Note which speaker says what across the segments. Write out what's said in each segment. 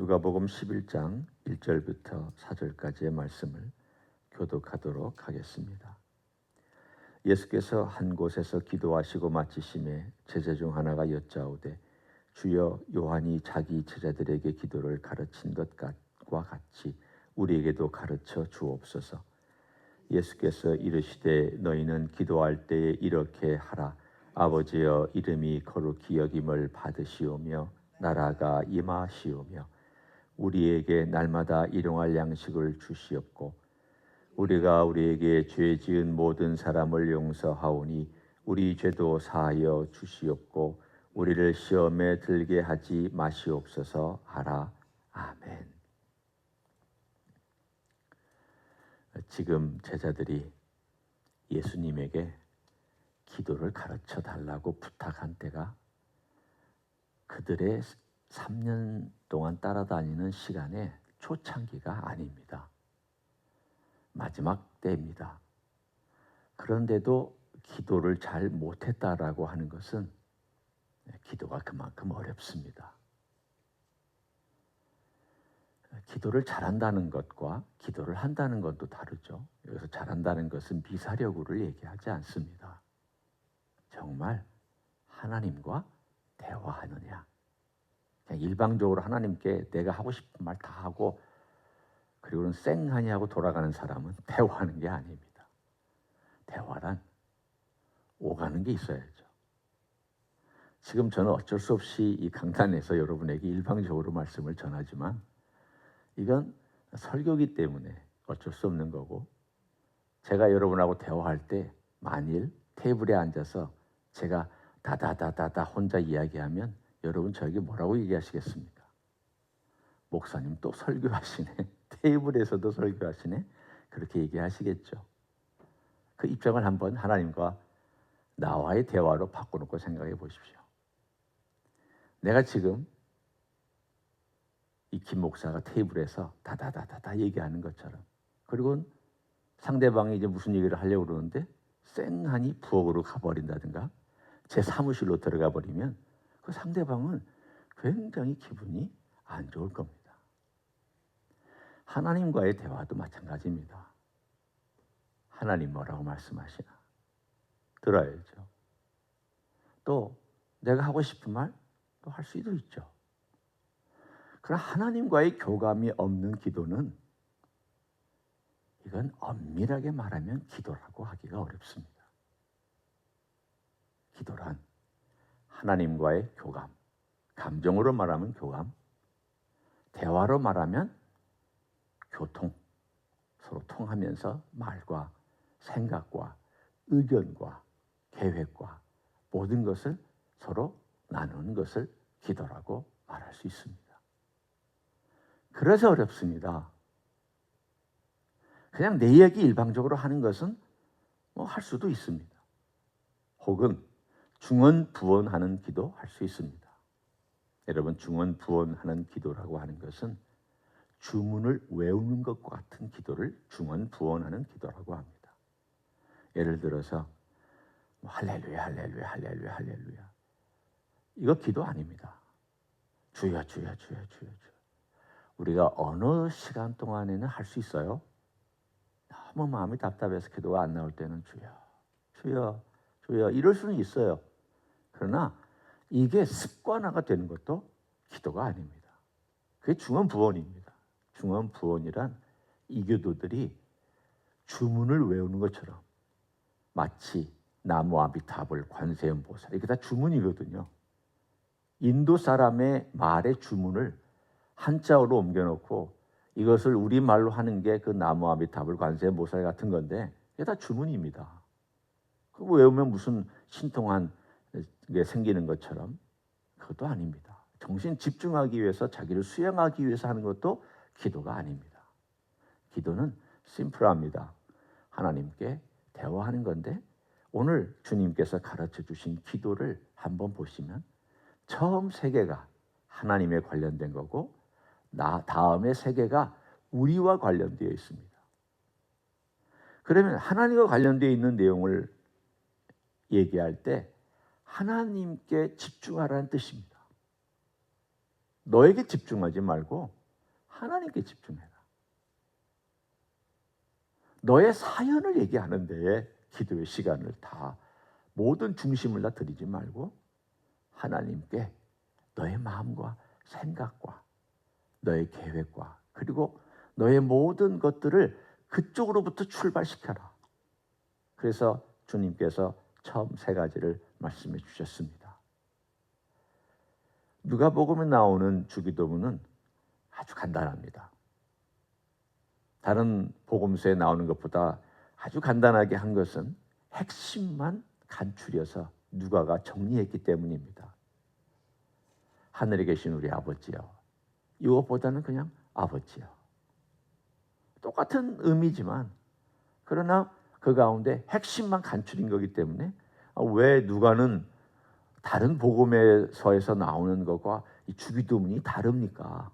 Speaker 1: 누가복음 11장 1절부터 4절까지의 말씀을 교독하도록 하겠습니다. 예수께서 한 곳에서 기도하시고 마치심에 제자 중 하나가 여짜오되 주여 요한이 자기 제자들에게 기도를 가르친 것과 같이 우리에게도 가르쳐 주옵소서. 예수께서 이르시되 너희는 기도할 때에 이렇게 하라. 아버지여 이름이 거룩히 여김을 받으시오며 나라가 임하시오며 우리에게 날마다 일용할 양식을 주시옵고 우리가 우리에게 죄 지은 모든 사람을 용서하오니 우리 죄도 사하여 주시옵고 우리를 시험에 들게 하지 마시옵소서 하라. 아멘. 지금 제자들이 예수님에게 기도를 가르쳐 달라고 부탁한 때가 그들의 3년 동안 따라다니는 시간의 초창기가 아닙니다. 마지막 때입니다. 그런데도 기도를 잘 못했다라고 하는 것은 기도가 그만큼 어렵습니다. 기도를 잘한다는 것과 기도를 한다는 것도 다르죠. 여기서 잘한다는 것은 미사려구를 얘기하지 않습니다. 정말 하나님과 대화하느냐. 그냥 일방적으로 하나님께 내가 하고 싶은 말 다 하고 그리고는 쌩하니 하고 돌아가는 사람은 대화하는 게 아닙니다. 대화란 오가는 게 있어야죠. 지금 저는 어쩔 수 없이 이 강단에서 여러분에게 일방적으로 말씀을 전하지만 이건 설교기 때문에 어쩔 수 없는 거고 제가 여러분하고 대화할 때 만일 테이블에 앉아서 제가 다다다다다 혼자 이야기하면 여러분 저에게 뭐라고 얘기하시겠습니까? 목사님 또 설교하시네. 테이블에서도 설교하시네. 그렇게 얘기하시겠죠. 그 입장을 한번 하나님과 나와의 대화로 바꿔놓고 생각해 보십시오. 내가 지금 이 김 목사가 테이블에서 다다다다다 얘기하는 것처럼 그리고 상대방이 이제 무슨 얘기를 하려고 그러는데 쌩하니 부엌으로 가버린다든가 제 사무실로 들어가 버리면 그 상대방은 굉장히 기분이 안 좋을 겁니다. 하나님과의 대화도 마찬가지입니다. 하나님 뭐라고 말씀하시나 들어야죠. 또 내가 하고 싶은 말 또 할 수도 있죠. 그러나 하나님과의 교감이 없는 기도는 이건 엄밀하게 말하면 기도라고 하기가 어렵습니다. 기도란 하나님과의 교감, 감정으로 말하면 교감, 대화로 말하면 교통, 서로 통하면서 말과 생각과 의견과 계획과 모든 것을 서로 나누는 것을 기도라고 말할 수 있습니다. 그래서 어렵습니다. 그냥 내 얘기 일방적으로 하는 것은 뭐 할 수도 있습니다. 혹은 중언부언하는 기도 할 수 있습니다. 여러분 중언부언하는 기도라고 하는 것은 주문을 외우는 것과 같은 기도를 중언부언하는 기도라고 합니다. 예를 들어서 할렐루야 할렐루야 할렐루야 할렐루야 이거 기도 아닙니다. 주여 주여 주여 주여 주여 우리가 어느 시간 동안에는 할 수 있어요. 너무 마음이 답답해서 기도가 안 나올 때는 주여 주여 주여 이럴 수는 있어요. 그러나 이게 습관화가 되는 것도 기도가 아닙니다. 그게 중언부언입니다. 중언부언이란 이교도들이 주문을 외우는 것처럼 마치 나무아미타불 관세음보살 이게 다 주문이거든요. 인도 사람의 말의 주문을 한자어로 옮겨놓고 이것을 우리말로 하는 게 그 나무아미타불 관세음보살 같은 건데 이게 다 주문입니다. 그거 외우면 무슨 신통한 게 생기는 것처럼 그것도 아닙니다. 정신 집중하기 위해서 자기를 수양하기 위해서 하는 것도 기도가 아닙니다. 기도는 심플합니다. 하나님께 대화하는 건데 오늘 주님께서 가르쳐 주신 기도를 한번 보시면 처음 세 개가 하나님에 관련된 거고 다음에 세 개가 우리와 관련되어 있습니다. 그러면 하나님과 관련되어 있는 내용을 얘기할 때 하나님께 집중하라는 뜻입니다. 너에게 집중하지 말고 하나님께 집중해라. 너의 사연을 얘기하는 데에 기도의 시간을 다 모든 중심을 다 드리지 말고 하나님께 너의 마음과 생각과 너의 계획과 그리고 너의 모든 것들을 그쪽으로부터 출발시켜라. 그래서 주님께서 처음 세 가지를 말씀해 주셨습니다. 누가복음에 나오는 주기도문은 아주 간단합니다. 다른 복음서에 나오는 것보다 아주 간단하게 한 것은 핵심만 간추려서 누가가 정리했기 때문입니다. 하늘에 계신 우리 아버지여. 이것보다는 그냥 아버지여. 똑같은 의미지만 그러나 그 가운데 핵심만 간추린 거기 때문에 왜 누가는 다른 복음서에서 나오는 것과 이 주기도문이 다릅니까?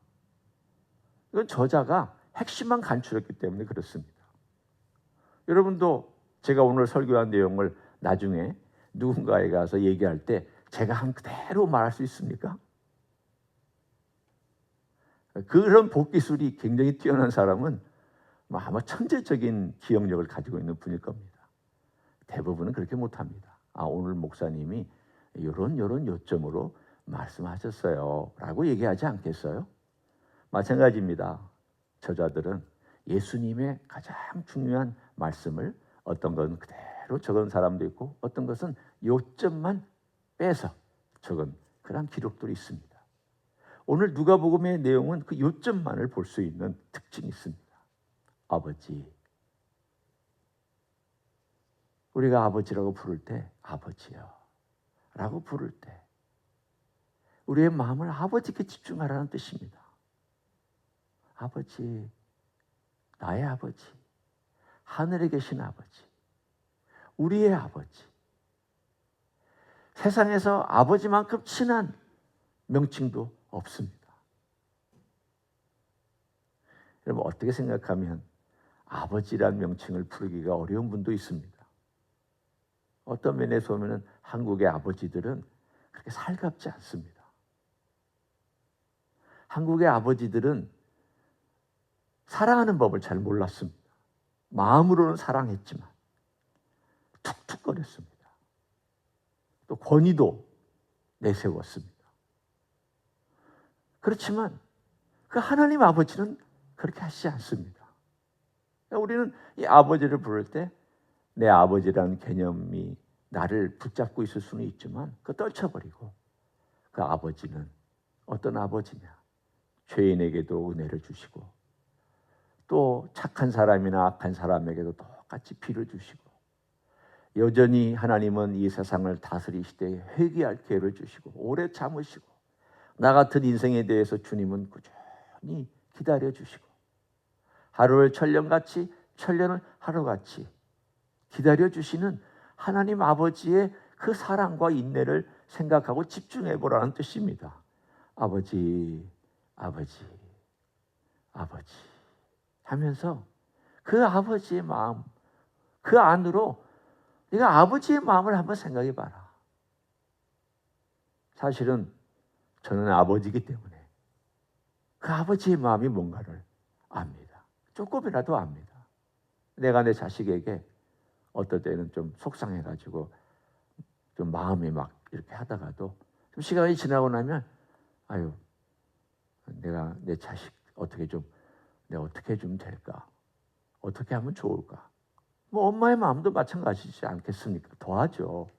Speaker 1: 이건 저자가 핵심만 간추렸기 때문에 그렇습니다. 여러분도 제가 오늘 설교한 내용을 나중에 누군가에 가서 얘기할 때 제가 한 그대로 말할 수 있습니까? 그런 복기술이 굉장히 뛰어난 사람은 아마 천재적인 기억력을 가지고 있는 분일 겁니다. 대부분은 그렇게 못합니다. 오늘 목사님이 이런 요점으로 말씀하셨어요 라고 얘기하지 않겠어요? 마찬가지입니다. 저자들은 예수님의 가장 중요한 말씀을 어떤 건 그대로 적은 사람도 있고 어떤 것은 요점만 빼서 적은 그런 기록들이 있습니다. 오늘 누가복음의 내용은 그 요점만을 볼 수 있는 특징이 있습니다. 아버지. 우리가 아버지라고 부를 때 아버지요 라고 부를 때 우리의 마음을 아버지께 집중하라는 뜻입니다. 아버지, 나의 아버지, 하늘에 계신 아버지, 우리의 아버지. 세상에서 아버지만큼 친한 명칭도 없습니다. 여러분 어떻게 생각하면 아버지란 명칭을 부르기가 어려운 분도 있습니다. 어떤 면에서 보면 한국의 아버지들은 그렇게 살갑지 않습니다. 한국의 아버지들은 사랑하는 법을 잘 몰랐습니다. 마음으로는 사랑했지만 툭툭거렸습니다. 또 권위도 내세웠습니다. 그렇지만 그 하나님 아버지는 그렇게 하시지 않습니다. 우리는 이 아버지를 부를 때 내 아버지라는 개념이 나를 붙잡고 있을 수는 있지만 그거 떨쳐버리고 그 아버지는 어떤 아버지냐? 죄인에게도 은혜를 주시고 또 착한 사람이나 악한 사람에게도 똑같이 비를 주시고 여전히 하나님은 이 세상을 다스리시되 회개할 기회를 주시고 오래 참으시고 나 같은 인생에 대해서 주님은 꾸준히 기다려주시고 하루를 천년같이 천년을 하루같이 기다려주시는 하나님 아버지의 그 사랑과 인내를 생각하고 집중해보라는 뜻입니다. 아버지, 아버지, 아버지 하면서 그 아버지의 마음, 그 안으로 네가 아버지의 마음을 한번 생각해봐라. 사실은 저는 아버지이기 때문에 그 아버지의 마음이 뭔가를 압니다. 조금이라도 압니다. 내가 내 자식에게 어떨 때는 좀 속상해가지고 좀 마음이 막 이렇게 하다가도 좀 시간이 지나고 나면 아유 내가 내 자식 내가 어떻게 해주면 될까? 어떻게 하면 좋을까? 뭐 엄마의 마음도 마찬가지지 않겠습니까? 더하죠.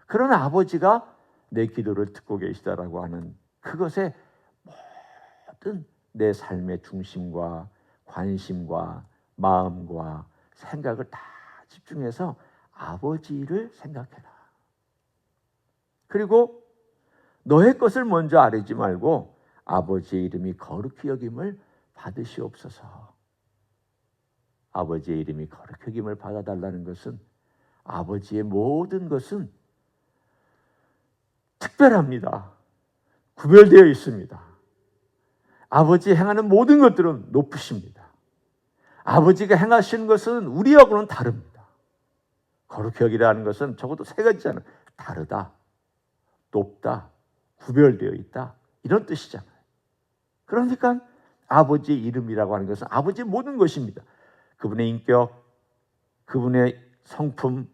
Speaker 1: 그러나 아버지가 내 기도를 듣고 계시다라고 하는 그것에 모든 내 삶의 중심과 관심과 마음과 생각을 다 집중해서 아버지를 생각해라. 그리고 너의 것을 먼저 아뢰지 말고 아버지의 이름이 거룩히 여김을 받으시옵소서. 아버지의 이름이 거룩히 여김을 받아달라는 것은 아버지의 모든 것은 특별합니다. 구별되어 있습니다. 아버지 행하는 모든 것들은 높으십니다. 아버지가 행하시는 것은 우리하고는 다릅니다. 거룩히 여기라는 것은 적어도 세 가지잖아요. 다르다, 높다, 구별되어 있다 이런 뜻이잖아요. 그러니까 아버지의 이름이라고 하는 것은 아버지의 모든 것입니다. 그분의 인격, 그분의 성품,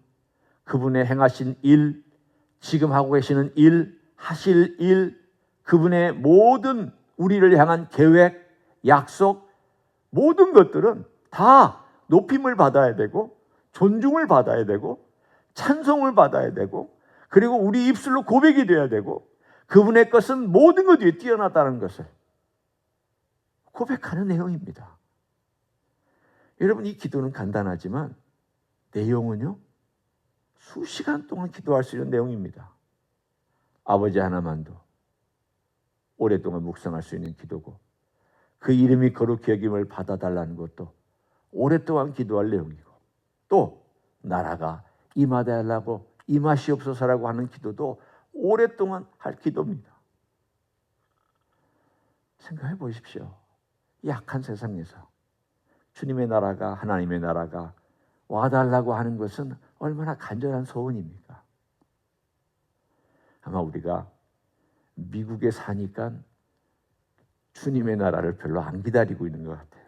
Speaker 1: 그분의 행하신 일, 지금 하고 계시는 일, 하실 일, 그분의 모든 우리를 향한 계획, 약속, 모든 것들은 다 높임을 받아야 되고 존중을 받아야 되고 찬송을 받아야 되고, 그리고 우리 입술로 고백이 돼야 되고, 그분의 것은 모든 것 위에 뛰어나다는 것을 고백하는 내용입니다. 여러분, 이 기도는 간단하지만 내용은요, 수시간 동안 기도할 수 있는 내용입니다. 아버지 하나만도 오랫동안 묵상할 수 있는 기도고, 그 이름이 거룩히 여김을 받아달라는 것도 오랫동안 기도할 내용이고, 또 나라가 임하달라고 임하시옵소서라고 하는 기도도 오랫동안 할 기도입니다. 생각해 보십시오. 약한 세상에서 주님의 나라가, 하나님의 나라가 와달라고 하는 것은 얼마나 간절한 소원입니까? 아마 우리가 미국에 사니까 주님의 나라를 별로 안 기다리고 있는 것 같아요.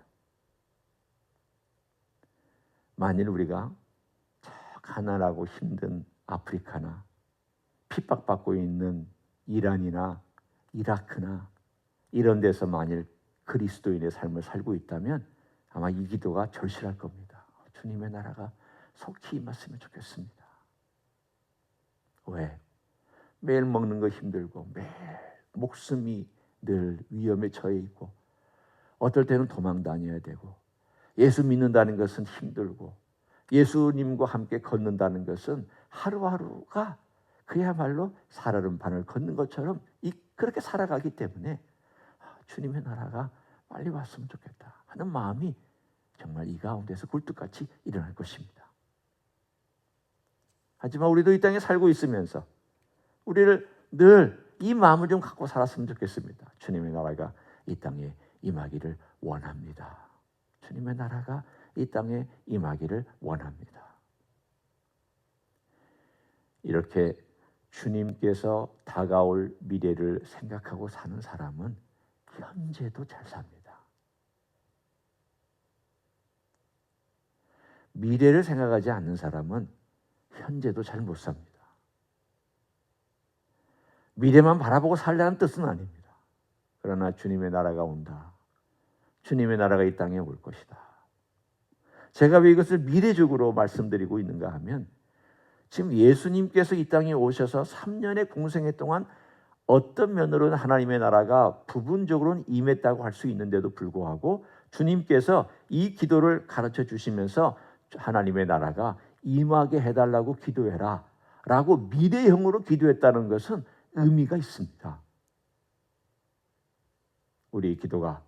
Speaker 1: 만일 우리가 저 가난하고 힘든 아프리카나 핍박받고 있는 이란이나 이라크나 이런 데서 만일 그리스도인의 삶을 살고 있다면 아마 이 기도가 절실할 겁니다. 주님의 나라가 속히 임했으면 좋겠습니다. 왜? 매일 먹는 거 힘들고 매일 목숨이 늘 위험에 처해 있고, 어떨 때는 도망 다녀야 되고, 예수 믿는다는 것은 힘들고, 예수님과 함께 걷는다는 것은 하루하루가 그야말로 살얼음 반을 걷는 것처럼 그렇게 살아가기 때문에 주님의 나라가 빨리 왔으면 좋겠다 하는 마음이 정말 이 가운데서 굴뚝같이 일어날 것입니다. 하지만 우리도 이 땅에 살고 있으면서 우리를 늘 이 마음을 좀 갖고 살았으면 좋겠습니다. 주님의 나라가 이 땅에 임하기를 원합니다. 주님의 나라가 이 땅에 임하기를 원합니다. 이렇게 주님께서 다가올 미래를 생각하고 사는 사람은 현재도 잘 삽니다. 미래를 생각하지 않는 사람은 현재도 잘 못 삽니다. 미래만 바라보고 살라는 뜻은 아닙니다. 그러나 주님의 나라가 온다. 주님의 나라가 이 땅에 올 것이다. 제가 왜 이것을 미래적으로 말씀드리고 있는가 하면, 지금 예수님께서 이 땅에 오셔서 3년의 공생애 동안 어떤 면으로는 하나님의 나라가 부분적으로는 임했다고 할 수 있는데도 불구하고 주님께서 이 기도를 가르쳐 주시면서 하나님의 나라가 임하게 해달라고 기도해라 라고 미래형으로 기도했다는 것은 의미가 있습니다. 우리 기도가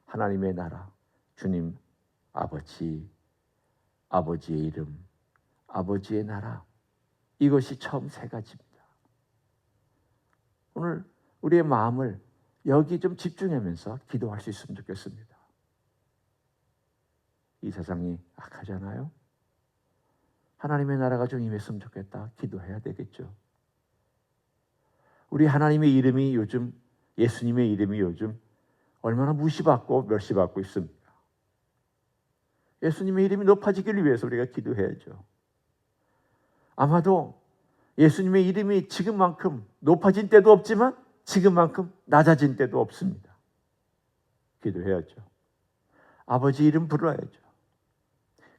Speaker 1: 하나님의 나라, 주님, 아버지, 아버지의 이름, 아버지의 나라, 이것이 처음 세 가지입니다. 오늘 우리의 마음을 여기 좀 집중하면서 기도할 수 있으면 좋겠습니다. 이 세상이 악하잖아요. 하나님의 나라가 좀 임했으면 좋겠다. 기도해야 되겠죠. 우리 하나님의 이름이 요즘, 예수님의 이름이 요즘 얼마나 무시받고 멸시받고 있습니다. 예수님의 이름이 높아지기를 위해서 우리가 기도해야죠. 아마도 예수님의 이름이 지금만큼 높아진 때도 없지만 지금만큼 낮아진 때도 없습니다. 기도해야죠. 아버지 이름 불러야죠.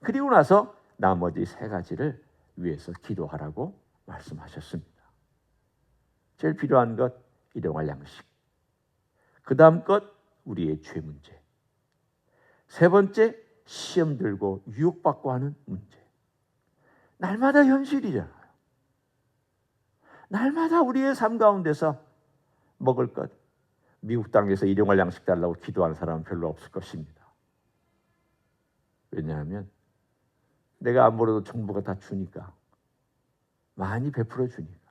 Speaker 1: 그리고 나서 나머지 세 가지를 위해서 기도하라고 말씀하셨습니다. 제일 필요한 것, 일용할 양식. 그 다음 것, 우리의 죄 문제. 세 번째, 시험 들고 유혹받고 하는 문제. 날마다 현실이잖아요. 날마다 우리의 삶 가운데서 먹을 것, 미국 땅에서 일용할 양식 달라고 기도하는 사람은 별로 없을 것입니다. 왜냐하면 내가 안 벌어도 정부가 다 주니까, 많이 베풀어 주니까.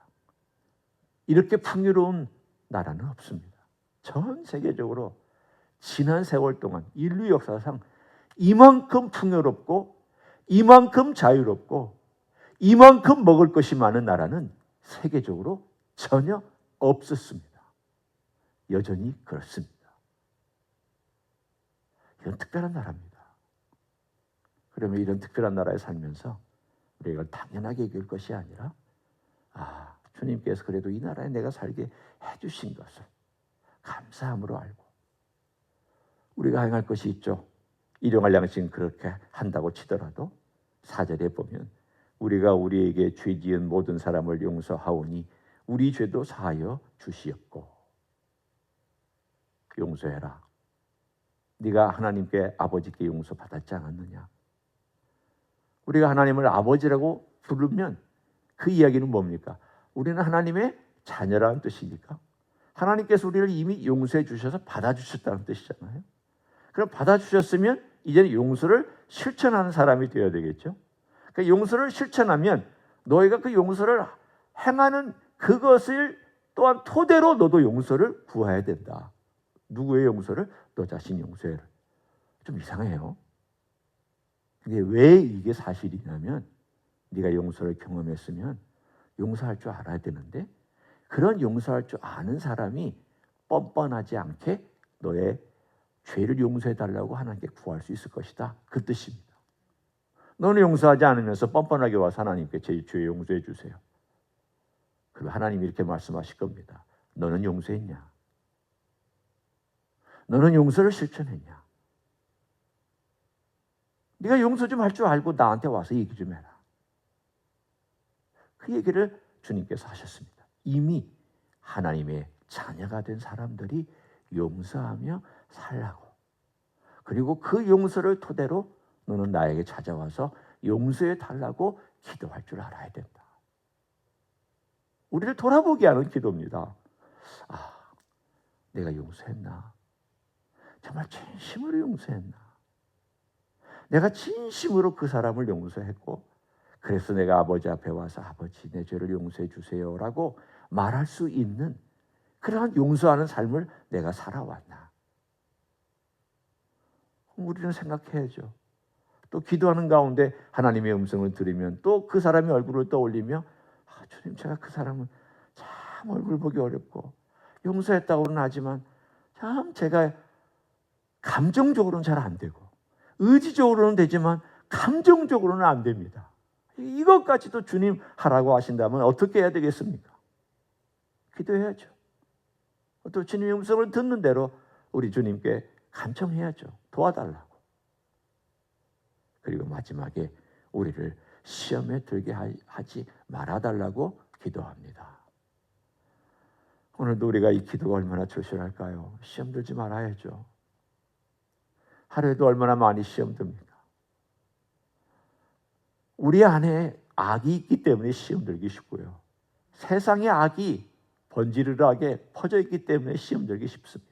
Speaker 1: 이렇게 풍요로운 나라는 없습니다. 전 세계적으로 지난 세월 동안 인류 역사상 이만큼 풍요롭고 이만큼 자유롭고 이만큼 먹을 것이 많은 나라는 세계적으로 전혀 없었습니다. 여전히 그렇습니다. 이런 특별한 나라입니다. 그러면 이런 특별한 나라에 살면서 우리가 이걸 당연하게 여길 것이 아니라 주님께서 그래도 이 나라에 내가 살게 해주신 것을 감사함으로 알고 우리가 행할 것이 있죠. 일용할 양식은 그렇게 한다고 치더라도 4절에 보면 우리가 우리에게 죄 지은 모든 사람을 용서하오니 우리 죄도 사하여 주시었고. 용서해라. 네가 하나님께 아버지께 용서받았지 않았느냐. 우리가 하나님을 아버지라고 부르면 그 이야기는 뭡니까? 우리는 하나님의 자녀라는 뜻이니까 하나님께서 우리를 이미 용서해 주셔서 받아주셨다는 뜻이잖아요. 그럼 받아주셨으면 이제는 용서를 실천하는 사람이 되어야 되겠죠. 그러니까 용서를 실천하면 너희가 그 용서를 행하는 그것을 또한 토대로 너도 용서를 구해야 된다. 누구의 용서를? 너 자신 용서해라. 좀 이상해요. 근데 왜 이게 사실이냐면 네가 용서를 경험했으면 용서할 줄 알아야 되는데 그런 용서할 줄 아는 사람이 뻔뻔하지 않게 너의 죄를 용서해달라고 하나님께 구할 수 있을 것이다. 그 뜻입니다. 너는 용서하지 않으면서 뻔뻔하게 와서 하나님께 제 죄 용서해 주세요. 그럼 하나님이 이렇게 말씀하실 겁니다. 너는 용서했냐? 너는 용서를 실천했냐? 네가 용서 좀 할 줄 알고 나한테 와서 얘기 좀 해라. 그 얘기를 주님께서 하셨습니다. 이미 하나님의 자녀가 된 사람들이 용서하며 살라고. 그리고 그 용서를 토대로 너는 나에게 찾아와서 용서해 달라고 기도할 줄 알아야 된다. 우리를 돌아보게 하는 기도입니다. 내가 용서했나? 정말 진심으로 용서했나? 내가 진심으로 그 사람을 용서했고 그래서 내가 아버지 앞에 와서 아버지 내 죄를 용서해 주세요라고 말할 수 있는 그러한 용서하는 삶을 내가 살아왔나? 우리는 생각해야죠. 또 기도하는 가운데 하나님의 음성을 들으면 또 그 사람의 얼굴을 떠올리며 주님 제가 그 사람은 참 얼굴 보기 어렵고 용서했다고는 하지만 참 제가 감정적으로는 잘 안 되고 의지적으로는 되지만 감정적으로는 안 됩니다. 이것까지도 주님 하라고 하신다면 어떻게 해야 되겠습니까? 기도해야죠. 또 주님의 음성을 듣는 대로 우리 주님께 간청해야죠. 도와달라고. 그리고 마지막에 우리를 시험에 들게 하지 말아달라고 기도합니다. 오늘도 우리가 이 기도가 얼마나 절실할까요? 시험 들지 말아야죠. 하루에도 얼마나 많이 시험 듭니까? 우리 안에 악이 있기 때문에 시험 들기 쉽고요. 세상에 악이 번지르르하게 퍼져 있기 때문에 시험 들기 쉽습니다.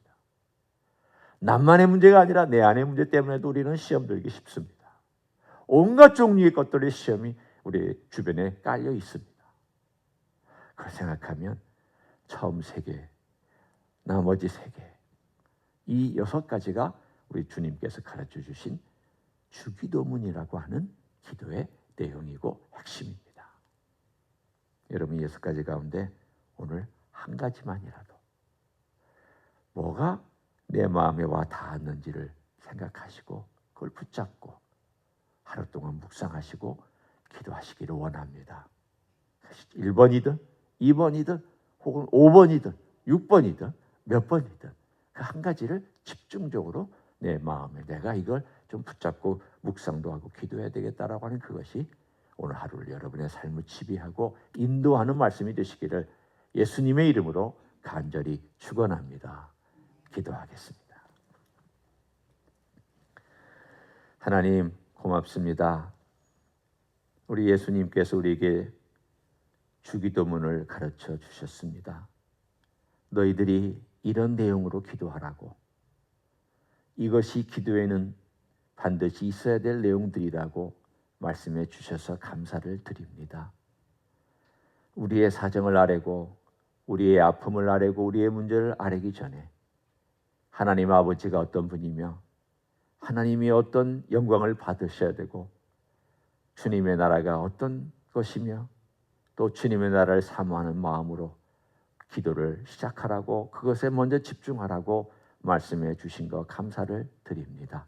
Speaker 1: 남만의 문제가 아니라 내 안의 문제 때문에도 우리는 시험 들기 쉽습니다. 온갖 종류의 것들의 시험이 우리 주변에 깔려 있습니다. 그걸 생각하면 처음 3개, 나머지 3개, 이 6가지가 우리 주님께서 가르쳐 주신 주기도문이라고 하는 기도의 내용이고 핵심입니다. 여러분 6가지 가운데 오늘 한 가지만이라도 뭐가 내 마음에 와 닿았는지를 생각하시고 그걸 붙잡고 하루 동안 묵상하시고 기도하시기를 원합니다. 1번이든 2번이든 혹은 5번이든 6번이든 몇 번이든 그 한 가지를 집중적으로 내 마음에 내가 이걸 좀 붙잡고 묵상도 하고 기도해야 되겠다라고 하는 그것이 오늘 하루를 여러분의 삶을 지배하고 인도하는 말씀이 되시기를 예수님의 이름으로 간절히 축원합니다. 기도하겠습니다. 하나님 고맙습니다. 우리 예수님께서 우리에게 주기도문을 가르쳐 주셨습니다. 너희들이 이런 내용으로 기도하라고. 이것이 기도에는 반드시 있어야 될 내용들이라고 말씀해 주셔서 감사를 드립니다. 우리의 사정을 아뢰고 우리의 아픔을 아뢰고 우리의 문제를 아뢰기 전에 하나님 아버지가 어떤 분이며 하나님이 어떤 영광을 받으셔야 되고 주님의 나라가 어떤 것이며 또 주님의 나라를 사모하는 마음으로 기도를 시작하라고 그것에 먼저 집중하라고 말씀해 주신 것 감사를 드립니다.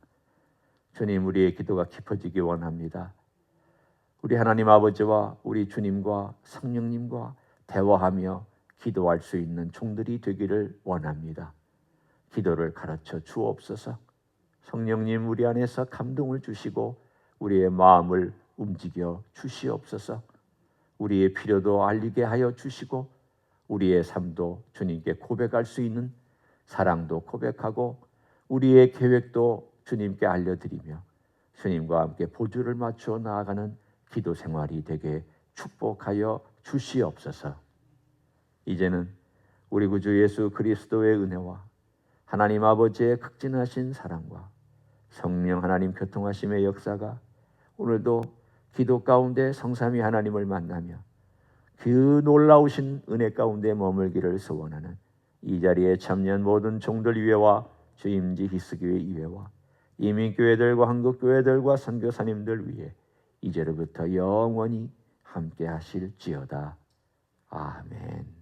Speaker 1: 주님, 우리의 기도가 깊어지기 원합니다. 우리 하나님 아버지와 우리 주님과 성령님과 대화하며 기도할 수 있는 종들이 되기를 원합니다. 기도를 가르쳐 주옵소서. 성령님, 우리 안에서 감동을 주시고 우리의 마음을 움직여 주시옵소서. 우리의 필요도 알리게 하여 주시고 우리의 삶도 주님께 고백할 수 있는 사랑도 고백하고 우리의 계획도 주님께 알려드리며 주님과 함께 보조를 맞추어 나아가는 기도 생활이 되게 축복하여 주시옵소서. 이제는 우리 구주 예수 그리스도의 은혜와 하나님 아버지의 극진하신 사랑과 성령 하나님 교통하심의 역사가 오늘도 기도 가운데 성삼위 하나님을 만나며 그 놀라우신 은혜 가운데 머물기를 소원하는 이 자리에 참여한 모든 종들 위에와 주임지 히스교회 이회와 이민교회들과 한국교회들과 선교사님들 위해 이제로부터 영원히 함께 하실지어다. 아멘.